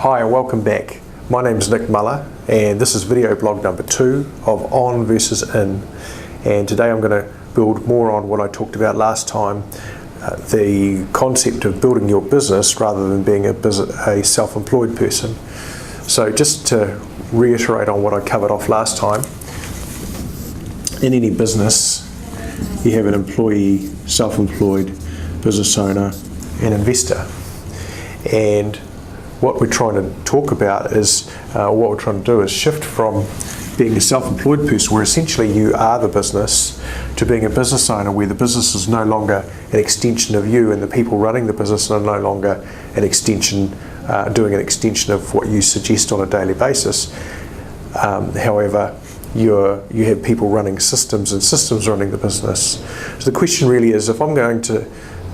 Hi and welcome back. My name is Nick Muller and this is video blog number 2 of On versus In. And today I'm going to build more on what I talked about last time, the concept of building your business rather than being a self-employed person. So just to reiterate on what I covered off last time, in any business you have an employee, self-employed, business owner and investor. And what we're trying to talk about is, what we're trying to do is shift from being a self-employed person where essentially you are the business to being a business owner where the business is no longer an extension of you and the people running the business are no longer an extension, doing an extension of what you suggest on a daily basis. However, you have people running systems and systems running the business. So the question really is, if I'm going to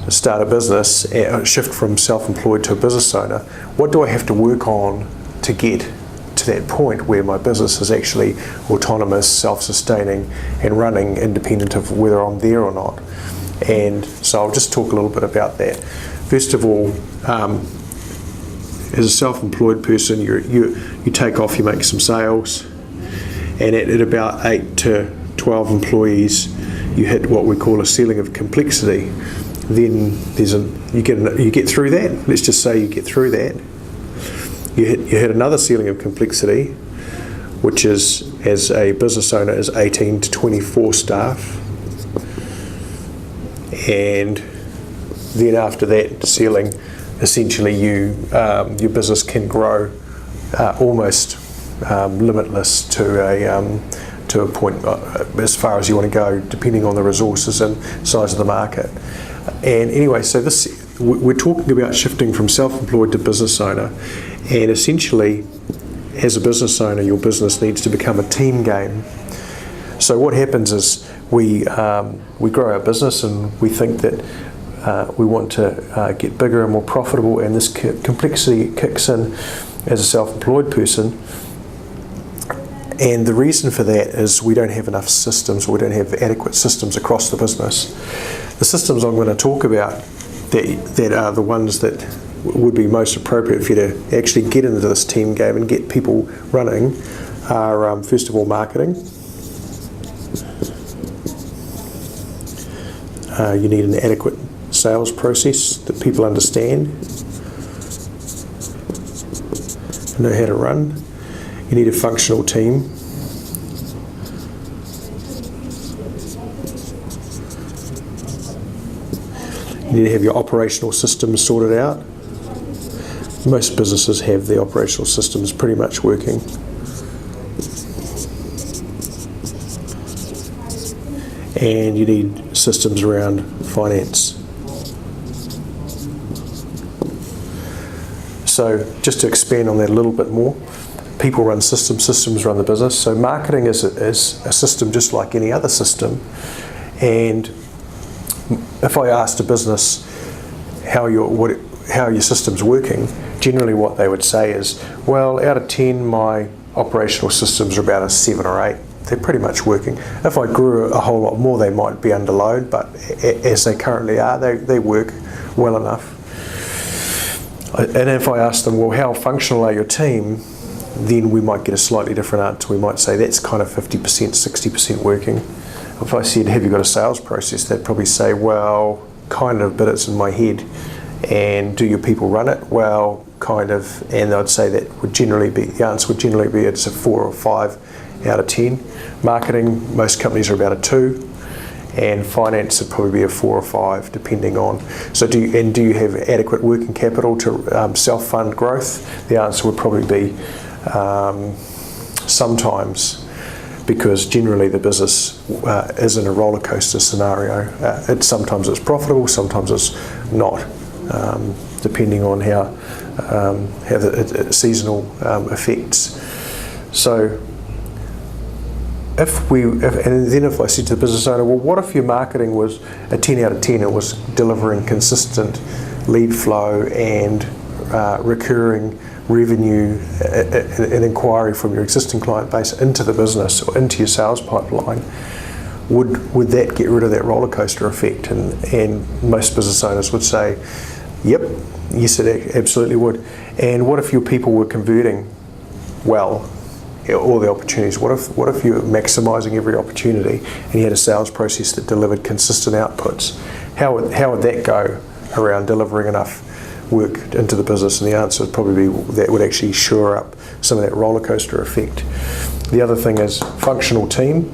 start a business, shift from self-employed to a business owner, what do I have to work on to get to that point where my business is actually autonomous, self-sustaining and running independent of whether I'm there or not? And so I'll just talk a little bit about that. First of all, as a self-employed person, you take off, you make some sales, and at about 8 to 12 employees you hit what we call a ceiling of complexity. Then you get through that. Let's just say you get through that. You hit another ceiling of complexity, which is, as a business owner, is 18 to 24 staff. And then after that ceiling, essentially your business can grow almost limitless to a point as far as you want to go, depending on the resources and size of the market. And anyway, so we're talking about shifting from self-employed to business owner, and essentially as a business owner your business needs to become a team game. So what happens is we grow our business and we think that we want to get bigger and more profitable, and this complexity kicks in as a self-employed person. And the reason for that is we don't have enough systems, or we don't have adequate systems across the business. The systems I'm going to talk about that are the ones that would be most appropriate for you to actually get into this team game and get people running are, first of all, marketing. You need an adequate sales process that people understand and know how to run. You need a functional team. You need to have your operational systems sorted out. Most businesses have their operational systems pretty much working. And you need systems around finance. So just to expand on that a little bit more, people run systems, systems run the business. So marketing is a system just like any other system. And if I asked a business how your system's working, generally what they would say is, well, out of 10 my operational systems are about a 7 or 8. They're pretty much working. If I grew a whole lot more they might be under load, but as they currently are, they work well enough. And if I asked them, well, how functional are your team, then we might get a slightly different answer. We might say that's kind of 50%, 60% working. If I said, have you got a sales process, they'd probably say, well, kind of, but it's in my head. And do your people run it? Well, kind of. And I'd say the answer would generally be it's a 4 or 5 out of 10. Marketing, most companies are about a 2. And finance would probably be a 4 or 5, depending on. So do you have adequate working capital to self-fund growth? The answer would probably be sometimes, because generally the business is in a roller coaster scenario. Sometimes it's profitable, sometimes it's not, depending on how the seasonal effects. So if I said to the business owner, well, what if your marketing was a 10 out of 10, it was delivering consistent lead flow and recurring revenue and inquiry from your existing client base into the business or into your sales pipeline, would that get rid of that roller coaster effect? And most business owners would say, yep, yes, it absolutely would. And what if your people were converting well, all the opportunities? What if you're maximising every opportunity and you had a sales process that delivered consistent outputs? How would that go around delivering enough work into the business? And the answer would probably be that would actually shore up some of that roller coaster effect. The other thing is functional team.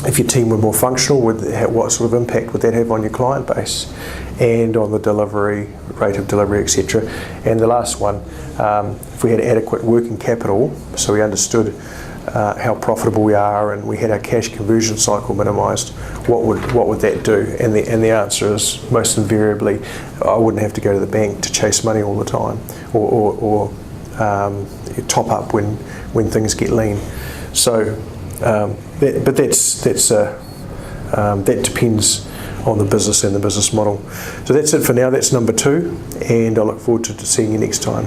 If your team were more functional, what sort of impact would that have on your client base and on the delivery, rate of delivery, etc.? And the last one, if we had adequate working capital, so we understood how profitable we are and we had our cash conversion cycle minimised, what would that do? And the answer is most invariably, I wouldn't have to go to the bank to chase money all the time, or top up when things get lean. So. That depends on the business and the business model. So that's it for now. That's number 2, and I look forward to seeing you next time.